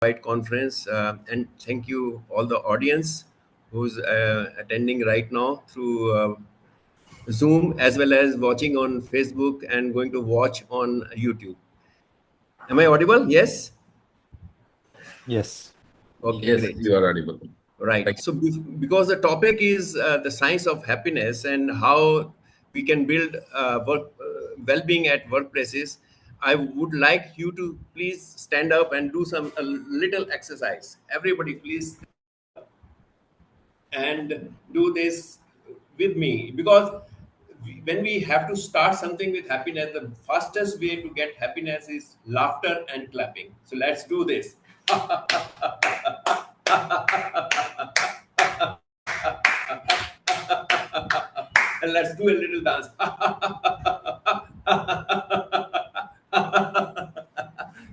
wide conference, and thank you all the audience who's attending right now through Zoom, as well as watching on Facebook and going to watch on YouTube. Am I audible? Yes. Yes. Okay, Yes, great. you are audible. Right. Thank So, because the topic is the science of happiness and how we can build well-being at workplaces, I would like you to please stand up and do a little exercise. Everybody, please, and do this with me, because when we have to start something with happiness, the fastest way to get happiness is laughter and clapping. So let's do this. And let's do a little dance.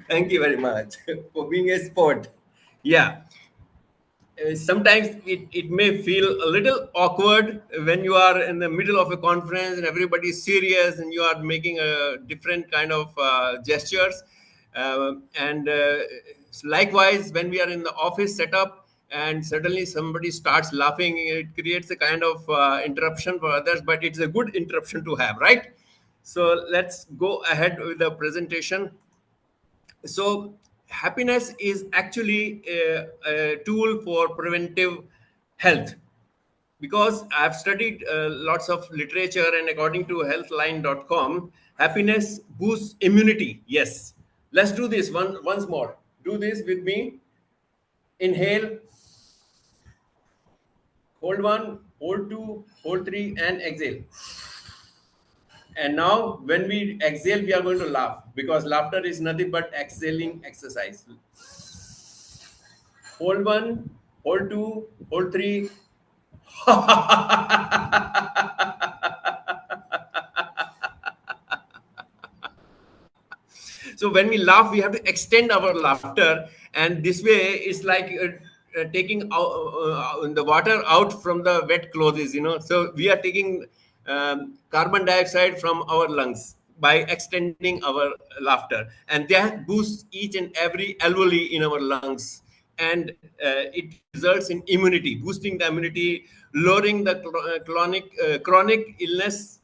Thank you very much for being a sport. Yeah. Sometimes it may feel a little awkward when you are in the middle of a conference and everybody is serious and you are making a different kind of gestures. And likewise, when we are in the office setup and suddenly somebody starts laughing, it creates a kind of interruption for others, but it's a good interruption to have, right? So let's go ahead with the presentation. So happiness is actually a tool for preventive health, because I've studied lots of literature, and according to healthline.com, happiness boosts immunity. Yes. Let's do this once more. Do this with me. Inhale, hold one, hold two, hold three, and exhale. And now, when we exhale, we are going to laugh, because laughter is nothing but exhaling exercise. Hold one, hold two, hold three. So when we laugh, we have to extend our laughter, and this way it's like taking the water out from the wet clothes. So we are taking carbon dioxide from our lungs by extending our laughter, and that boosts each and every alveoli in our lungs, and it results in immunity, boosting the immunity, lowering the chronic illness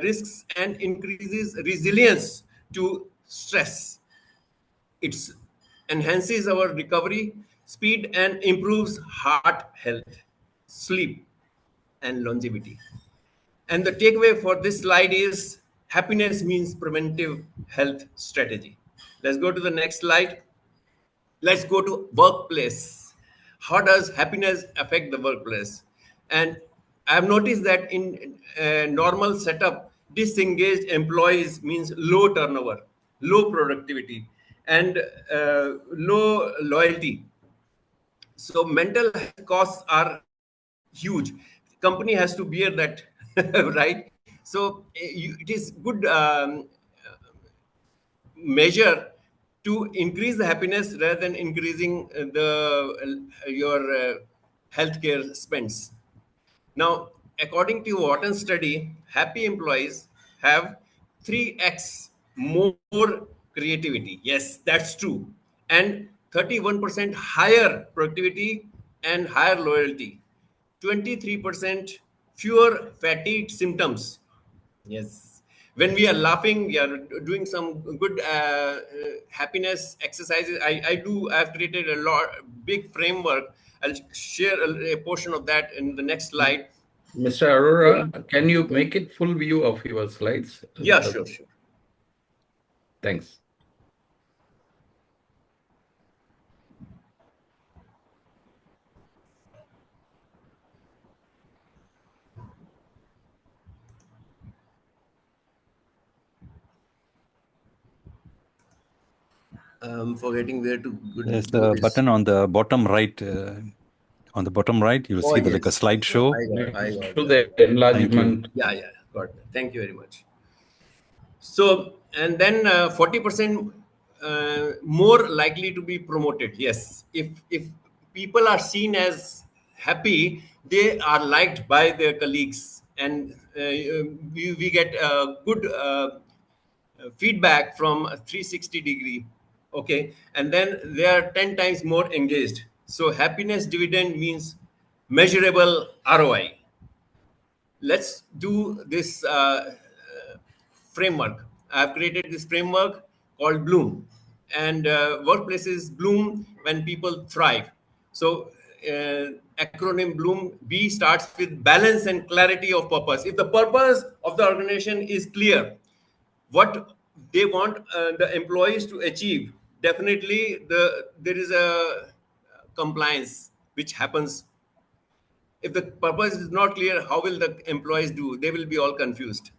risks, and increases resilience to stress. It enhances our recovery speed and improves heart health, sleep, and longevity. And the takeaway for this slide is happiness means preventive health strategy. Let's go to the next slide. Let's go to workplace. How does happiness affect the workplace? And I've noticed that in a normal setup, disengaged employees means low turnover, low productivity, and low loyalty. So mental health costs are huge. Company has to bear that, right? So it is good measure to increase the happiness rather than increasing the your healthcare spends. Now, according to Wharton study, happy employees have 3x more creativity. Yes, that's true. And 31% higher productivity and higher loyalty. 23% fewer fatigue symptoms. Yes. When we are laughing, we are doing some good happiness exercises. I've created a big framework. I'll share a portion of that in the next slide. Mr. Arora, can you make it full view of your slides? Yeah, sure, sure. Thanks. Forgetting where to There's do the this. button on the bottom right. On the bottom right, you'll see like a Yes. slideshow. I got To that. the enlargement. Yeah, got that. Thank you very much. So, and then 40% more likely to be promoted. Yes, if people are seen as happy, they are liked by their colleagues, and we get good feedback from a 360 degree. Okay, and then they are 10 times more engaged. So happiness dividend means measurable ROI. Let's do this framework. I've created this framework called Bloom, and workplaces bloom when people thrive. So, acronym Bloom, B starts with balance and clarity of purpose. If the purpose of the organization is clear, what they want the employees to achieve, definitely there is a compliance which happens. If the purpose is not clear, how will the employees do? They will be all confused.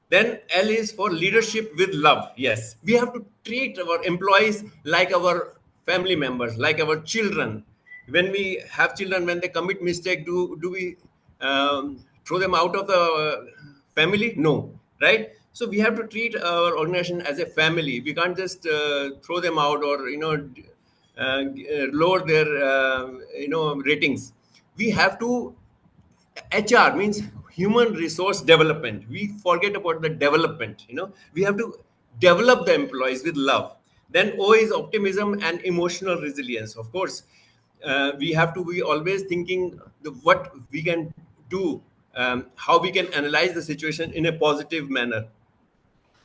Then L is for leadership with love. Yes, we have to treat our employees like our family members, like our children. When we have children, when they commit mistake, do we throw them out of the family? No, right? So we have to treat our organization as a family. We can't just throw them out, or lower their ratings. We have to. HR means human resource development. We forget about the development. We have to develop the employees with love. Then O is optimism and emotional resilience. Of course, we have to be always thinking what we can do, how we can analyze the situation in a positive manner.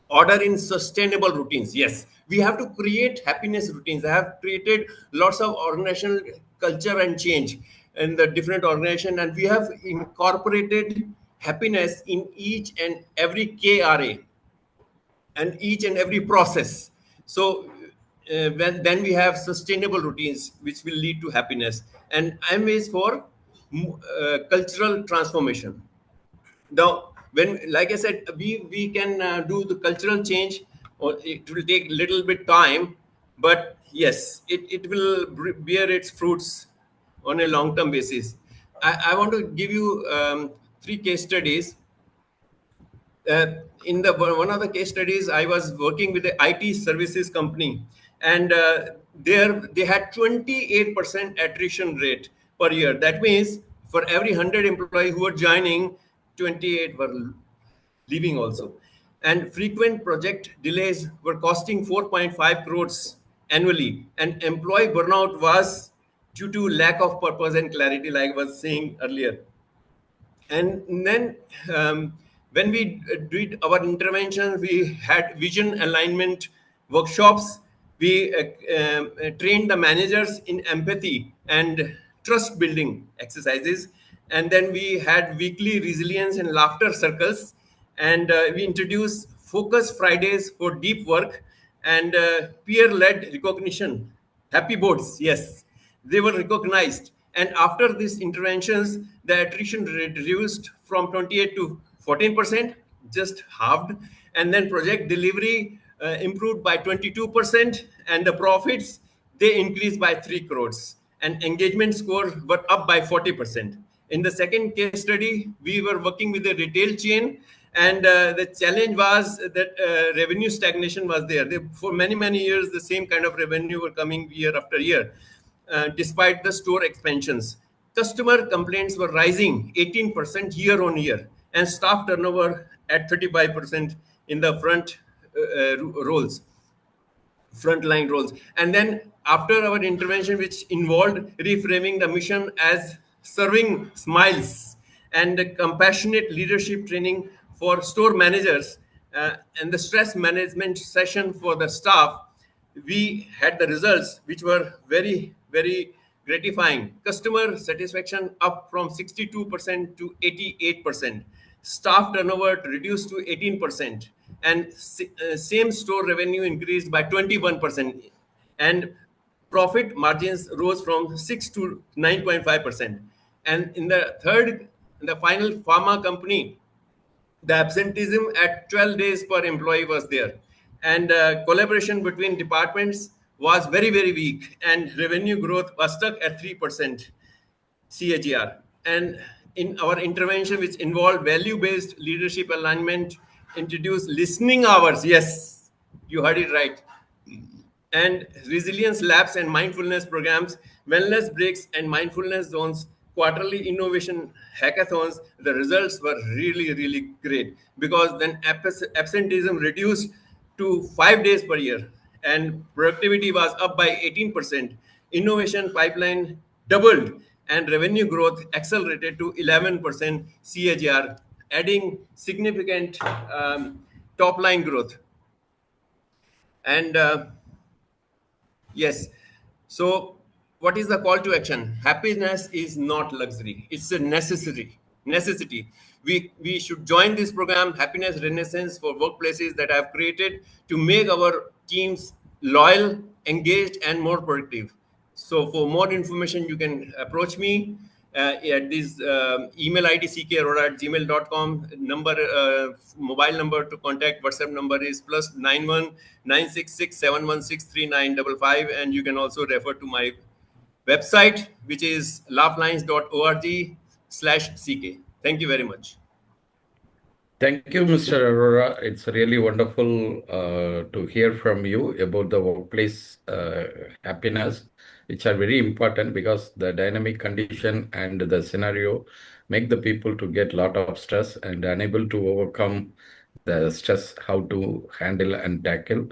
Order in sustainable routines. Yes, we have to create happiness routines. I have created lots of organizational culture and change in the different organization, and we have incorporated happiness in each and every KRA and each and every process. So then we have sustainable routines which will lead to happiness. And M is for cultural transformation. Now, when, like I said, we can do the cultural change, or it will take little bit time, but yes, it will bear its fruits on a long term basis. I want to give you three case studies. uh, in the one of the case studies, I was working with the IT services company, and there they had 28% attrition rate per year. That means for every 100 employees who were joining, 28 were leaving also. And frequent project delays were costing 4.5 crores annually, and employee burnout was due to lack of purpose and clarity, like I was saying earlier. And then when we did our intervention, we had vision alignment workshops. We trained the managers in empathy and trust building exercises. And then we had weekly resilience and laughter circles. And we introduced focus Fridays for deep work and peer led recognition. Happy boards, yes, they were recognized. And after these interventions, the attrition rate reduced from 28 to 14%, just halved. And then project delivery improved by 22%, and the profits, they increased by 3 crores. And engagement scores were up by 40%. In the second case study, we were working with a retail chain, and the challenge was that revenue stagnation was there. For many years, the same kind of revenue were coming year after year, despite the store expansions. Customer complaints were rising 18% year on year, and staff turnover at 35% in the roles frontline roles. And then after our intervention, which involved reframing the mission as serving smiles and compassionate leadership training for store managers, and the stress management session for the staff, we had the results which were very gratifying. Customer satisfaction up from 62% to 88%. Staff turnover reduced to 18%, and same store revenue increased by 21%, and profit margins rose from 6 to 9.5%. And in the final pharma company, the absenteeism at 12 days per employee was there, and collaboration between departments was very weak, and revenue growth was stuck at 3% CAGR. And in our intervention, which involved value-based leadership alignment, introduced listening hours. Yes, you heard it right. And resilience labs and mindfulness programs, wellness breaks and mindfulness zones, quarterly innovation hackathons. The results were really great, because then absenteeism reduced to 5 days per year. and productivity was up by 18%. Innovation pipeline doubled, and revenue growth accelerated to 11% CAGR, adding significant top line growth. And yes. So, what is the call to action? Happiness is not luxury; it's a necessity. Necessity. We should join this program, Happiness Renaissance for Workplaces, that I have created to make our teams loyal, engaged, and more productive. So, for more information, you can approach me at this email ID ckarora@gmail.com. Number, mobile number to contact, WhatsApp number is +91 966 716 3955, and you can also refer to my website, which is laughlines.org/ck. Thank you very much. Thank you, Mr. Arora. It's really wonderful to hear from you about the workplace happiness, which are very important because the dynamic condition and the scenario make the people to get a lot of stress and unable to overcome the stress, how to handle and tackle.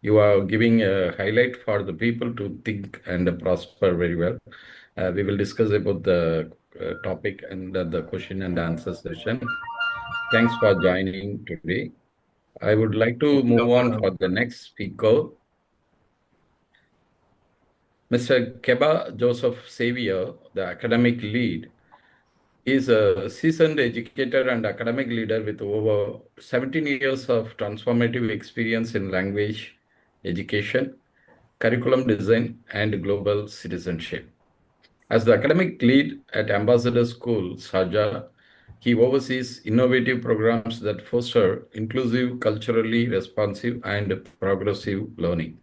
You are giving a highlight for the people to think and prosper very well. We will discuss about the topic and the question and answer session. Thanks for joining today. I would like to Thank you, move Dr. on Ram. for the next speaker, Mr. Keba Joseph Xavier, the academic lead, is a seasoned educator and academic leader with over 17 years of transformative experience in language education, curriculum design, and global citizenship. As the academic lead at Ambassador School, Sharjah, he oversees innovative programs that foster inclusive, culturally responsive, and progressive learning.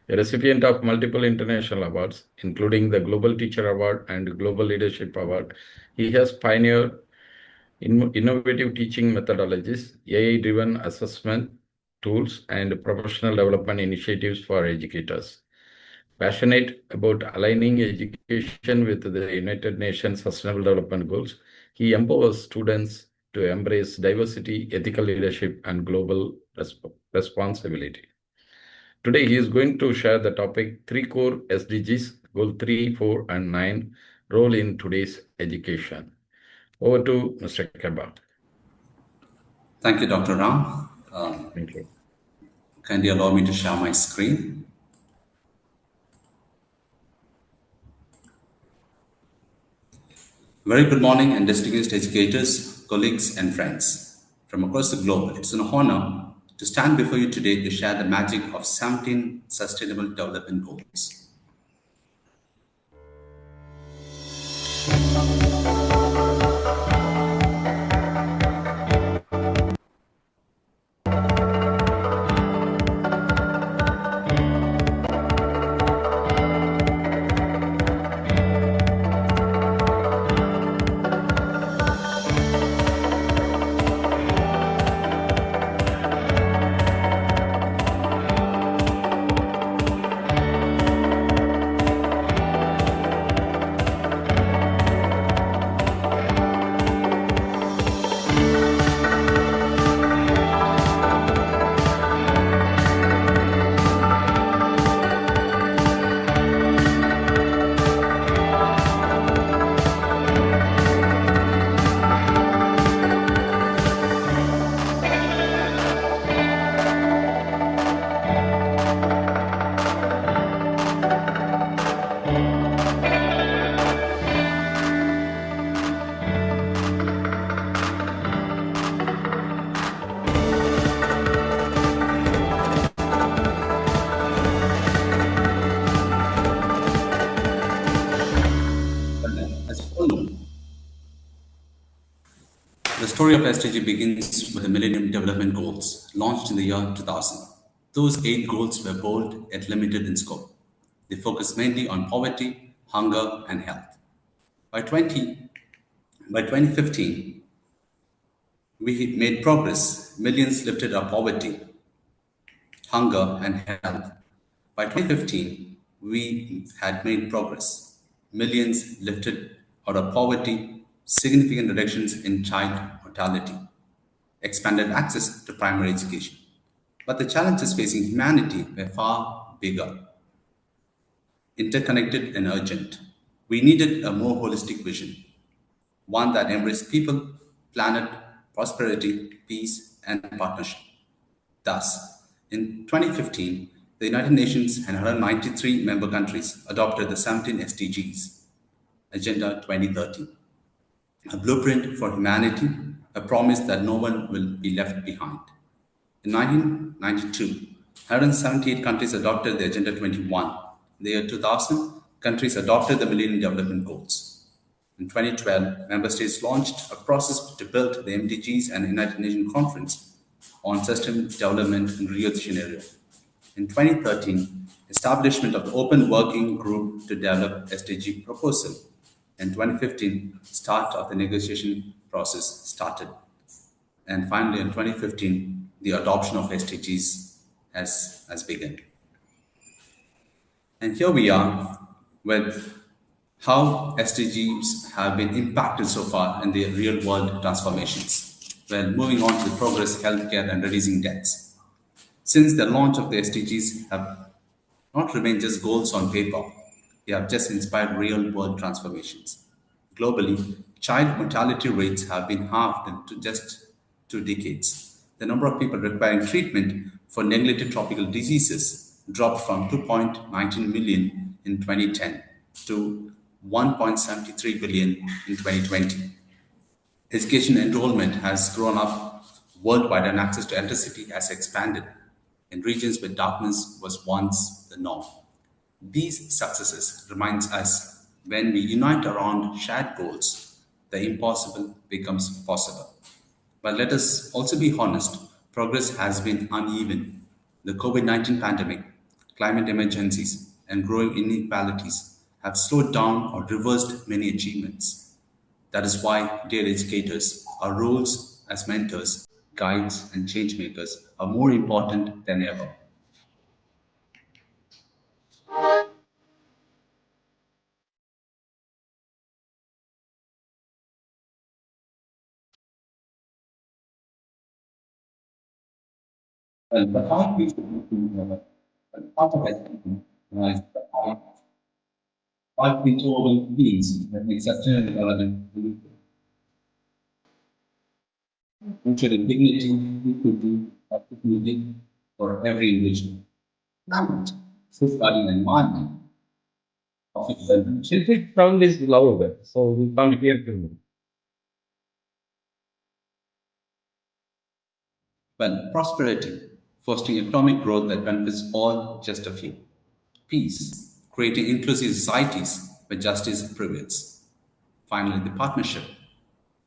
A recipient of multiple international awards, including the Global Teacher Award and Global Leadership Award, he has pioneered innovative teaching methodologies, AI-driven assessment tools, and professional development initiatives for educators. Passionate about aligning education with the United Nations Sustainable Development Goals, he empowers students to embrace diversity, ethical leadership, and global responsibility. Today, he is going to share the topic 3 core SDGs, Goal 3, 4, and 9, role in today's education. Over to Mr. Keba. Thank you, Dr. Ram. Thank you. Kindly allow me to share my screen. Very good morning, and distinguished educators, colleagues, and friends from across the globe. It's an honor to stand before you today to share the magic of 17 Sustainable Development Goals. As you all know, the story of SDG begins with the Millennium Development Goals, launched in the year 2000. Those 8 goals were bold yet limited in scope. They focused mainly on poverty, hunger, and health. By 2015, we made progress. Millions lifted out of poverty, hunger, and health. By 2015, we had made progress. Millions lifted out of poverty, significant reductions in child mortality, expanded access to primary education. But the challenges facing humanity were far bigger, interconnected, and urgent. We needed a more holistic vision, one that embraced people, planet, prosperity, peace, and partnership. Thus, in 2015, the United Nations and 193 member countries adopted the 17 SDGs, Agenda 2030, a blueprint for humanity, a promise that no one will be left behind. In 1992, 178 countries adopted the Agenda 21. In the year 2000, countries adopted the Millennium Development Goals. In 2012, member states launched a process to build the MDGs and United Nations Conference on Sustainable Development in Rio de Janeiro. In 2013, establishment of the Open Working Group to develop SDG proposal. In 2015, start of the negotiation process started. And finally, in 2015, the adoption of SDGs has begun. And here we are with how SDGs have been impacted so far in the real world transformations. Well, moving on to the progress, healthcare, and reducing deaths. Since the launch of the SDGs have not remained just goals on paper, they have just inspired real world transformations. Globally, child mortality rates have been halved in just 2 decades. The number of people requiring treatment for neglected tropical diseases dropped from 2.19 million in 2010 to 1.73 billion in 2020. Education enrollment has grown up worldwide and access to electricity has expanded in regions where darkness was once the norm. These successes reminds us when we unite around shared goals, the impossible becomes possible. But let us also be honest, progress has been uneven. The COVID 19 pandemic, climate emergencies, and growing inequalities have slowed down or reversed many achievements. That is why, dear educators, our roles as mentors, guides, and change makers are more important than ever. Well, the heart beats the part of education lies the heart beats all beings that make sustainable development rooted in dignity, equity, opportunity for every individual. Not safeguarding the environment. Children's sound is louder, so we can't hear you. Well, prosperity, fostering economic growth that benefits all, just a few. Peace, creating inclusive societies where justice prevails. Finally, the partnership,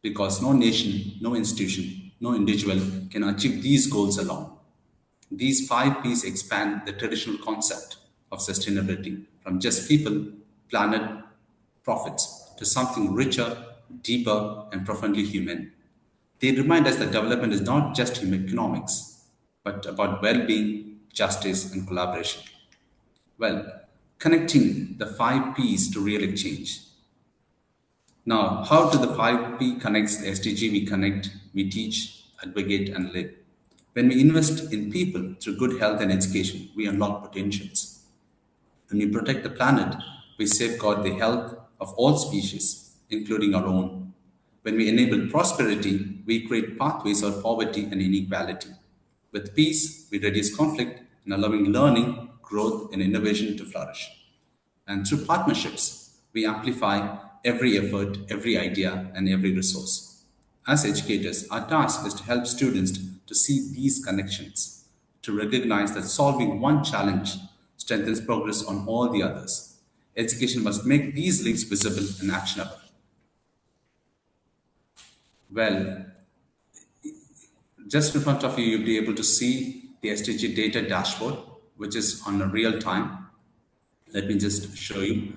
because no nation, no institution, no individual can achieve these goals alone. These 5 Ps expand the traditional concept of sustainability from just people, planet, profits to something richer, deeper, and profoundly human. They remind us that development is not just human economics, but about well being, justice, and collaboration. Well, connecting the 5 Ps to real exchange. Now, how do the 5 P connects the SDG? We connect, we teach, advocate, and live. When we invest in people through good health and education, we unlock potentials. When we protect the planet, we safeguard the health of all species, including our own. When we enable prosperity, we create pathways of poverty and inequality. With peace, we reduce conflict and allowing learning, growth, and innovation to flourish. And through partnerships, we amplify every effort, every idea, and every resource. As educators, our task is to help students to see these connections, to recognize that solving one challenge strengthens progress on all the others. Education must make these links visible and actionable. Well, just in front of you, you'll be able to see the SDG data dashboard, which is on a real time. Let me just show you.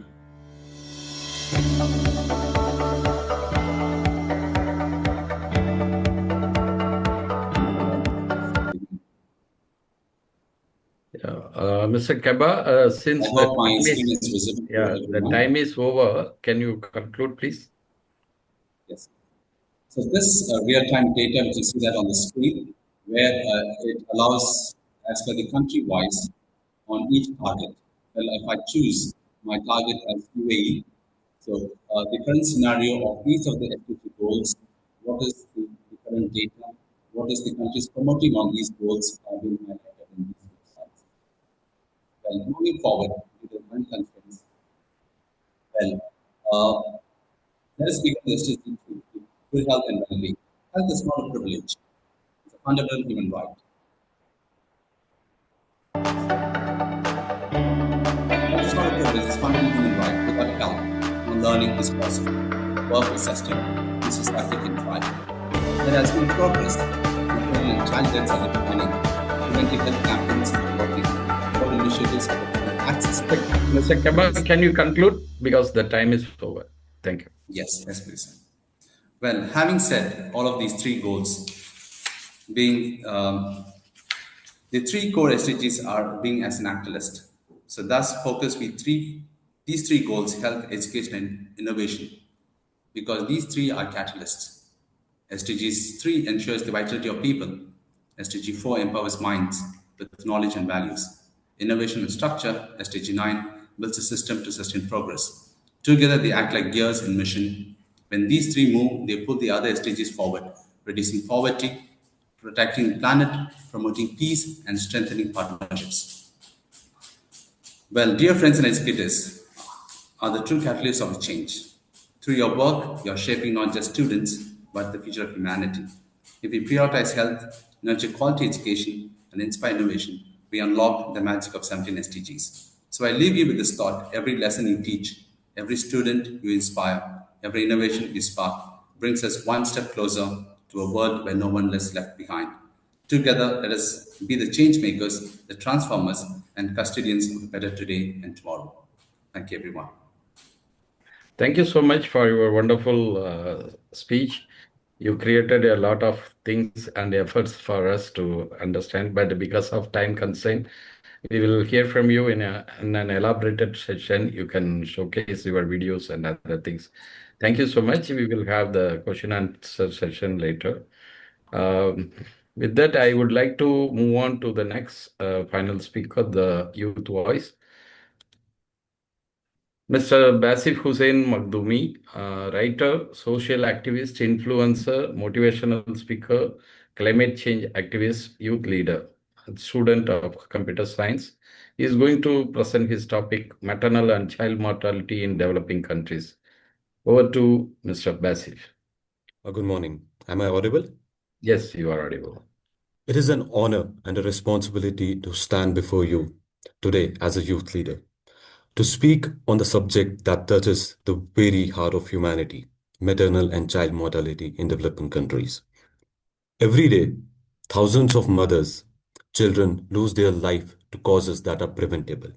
Mr. Keba, since I hope my screen is visible. the time is over, can you conclude, please? Yes. So this real-time data, which you see that on the screen, where it allows, as per the country-wise, on each target. Well, if I choose my target as UAE, so the current scenario of each of the SDG goals, what is the current data, what is the countries promoting on these goals being highlighted in these websites. Well, moving forward with the current constraints, well, let us begin the SDG to good health and well-being. Health is not a privilege; it's a fundamental human right. Health is not a privilege; it's a fundamental human right. Without health, no learning is possible. Work is sustainable, and society can thrive. There has been progress. Maternal and child deaths are declining. Preventive health campaigns are working. All initiatives are providing access to Mr. Keba, health. can you conclude? Because the time is over. Thank you. Yes, yes, please. Well, having said all of these three goals, being the three core SDGs are being as an activist. So thus focus with these three goals: health, education, and innovation, because these three are catalysts. SDGs 3 ensures the vitality of people. SDG 4 empowers minds with knowledge and values. Innovation and structure, SDG 9 builds a system to sustain progress. Together, they act like gears in mission. When these three move, they pull the other SDGs forward, reducing poverty, protecting the planet, promoting peace, and strengthening partnerships. Well, dear friends and educators, are the true catalysts of change. Through your work, you're shaping not just students, but the future of humanity. If we prioritize health, nurture quality education, and inspire innovation, we unlock the magic of 17 SDGs. So I leave you with this thought: every lesson you teach, every student you inspire, every innovation you spark brings us one step closer to a world where no one is left behind. Together, let us be the change makers, the transformers, and custodians of a better today and tomorrow. Thank you, everyone. Thank you so much for your wonderful speech. You created a lot of things and efforts for us to understand, but because of time constraint, we will hear from you in an elaborated session. You can showcase your videos and other things. Thank you so much. We will have the question and answer session later. Um, with that, I would like to move on to the next final speaker, the youth voice. Mr. Basif Hussain Makhdoumi, writer, social activist, influencer, motivational speaker, climate change activist, youth leader, and student of computer science, is going to present his topic, maternal and child mortality in developing countries. Over to Mr. Basif. Good morning. Am I audible? Yes, you are audible. It is an honor and a responsibility to stand before you today as a youth leader, to speak on the subject that touches the very heart of humanity: maternal and child mortality in developing countries. Every day, thousands of mothers, children lose their life to causes that are preventable.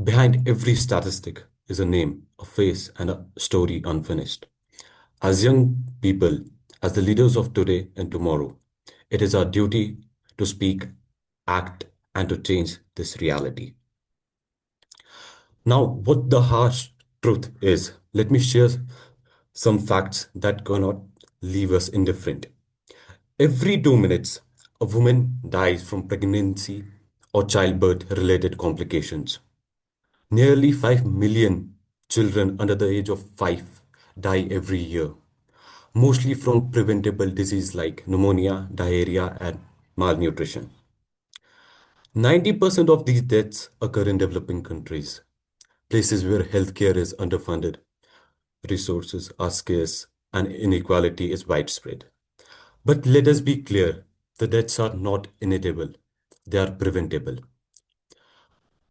Behind every statistic is a name, a face, and a story unfinished. As young people, as the leaders of today and tomorrow, it is our duty to speak, act, and to change this reality. Now, what the harsh truth is, let me share some facts that cannot leave us indifferent. Every 2 minutes, a woman dies from pregnancy or childbirth related complications. Nearly 5 million children under the age of 5 die every year, mostly from preventable disease like pneumonia, diarrhea, and malnutrition. 90% of these deaths occur in developing countries, places where healthcare is underfunded, resources are scarce, and inequality is widespread. But let us be clear, the deaths are not inevitable, they are preventable.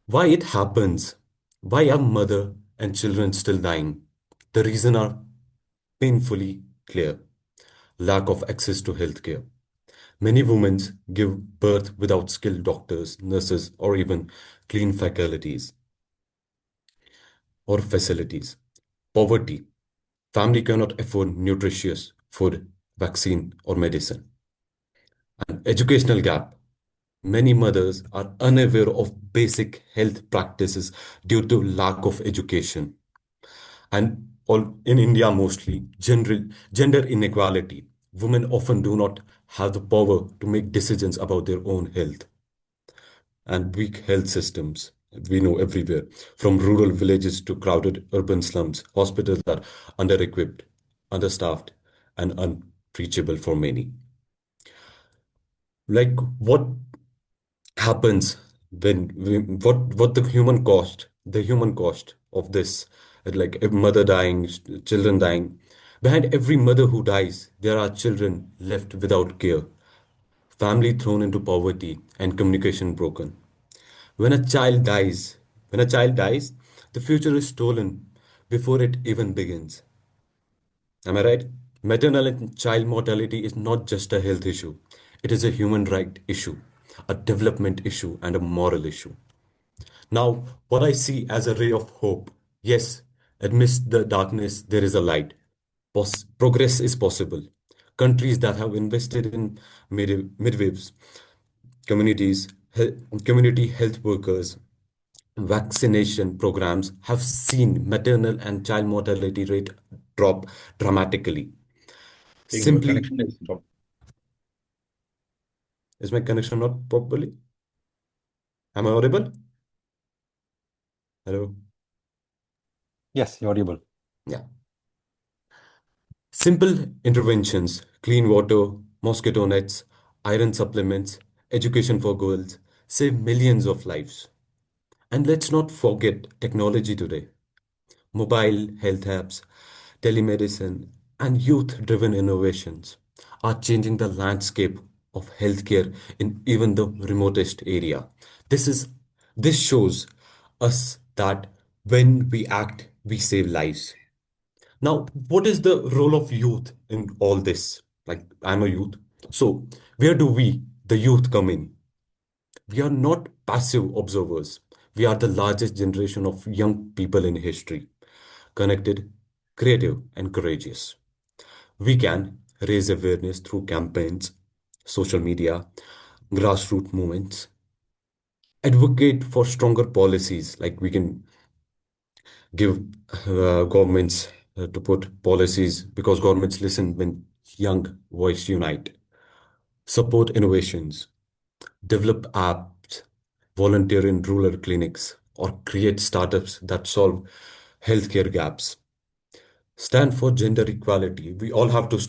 Why it happens? Why are mother and children still dying? The reason are painfully clear: lack of access to healthcare. Many women give birth without skilled doctors, nurses, or even clean faculties or facilities. Poverty. Family cannot afford nutritious food, vaccine, or medicine. An educational gap. Many mothers are unaware of basic health practices due to lack of education. And all in India mostly, gender inequality. Women often do not have the power to make decisions about their own health. and weak health systems. We know everywhere, from rural villages to crowded urban slums, hospitals are under-equipped, understaffed, and unreachable for many. Like what happens what the human cost of this, like a mother dying, children dying. Behind every mother who dies, there are children left without care, family thrown into poverty, and communication broken. When a child dies, the future is stolen before it even begins. Am I right? Maternal and child mortality is not just a health issue. It is a human right issue, a development issue, and a moral issue. Now, what I see as a ray of hope, yes, amidst the darkness, there is a light. Progress is possible. Countries that have invested in midwives, communities, community health workers, vaccination programs have seen maternal and child mortality rate drop dramatically. I think your Simply, connection is dropped. is my connection not properly? Am I audible? Hello? Yes, you're audible. Yeah. Simple interventions, clean water, mosquito nets, iron supplements, education for girls save millions of lives. And let's not forget technology today. Mobile health apps, telemedicine, and youth driven innovations are changing the landscape of healthcare in even the remotest area. This is this shows us that when we act, we save lives. Now, what is the role of youth in all this? Like, I'm a youth. So, where do we, the youth, come in? We are not passive observers. We are the largest generation of young people in history, connected, creative, and courageous. We can raise awareness through campaigns, social media, grassroots movements, advocate for stronger policies, like we can give governments to put policies because governments listen when young voice unite, support innovations, develop apps, volunteer in rural clinics, or create startups that solve healthcare gaps. Stand for gender equality. We all have to stand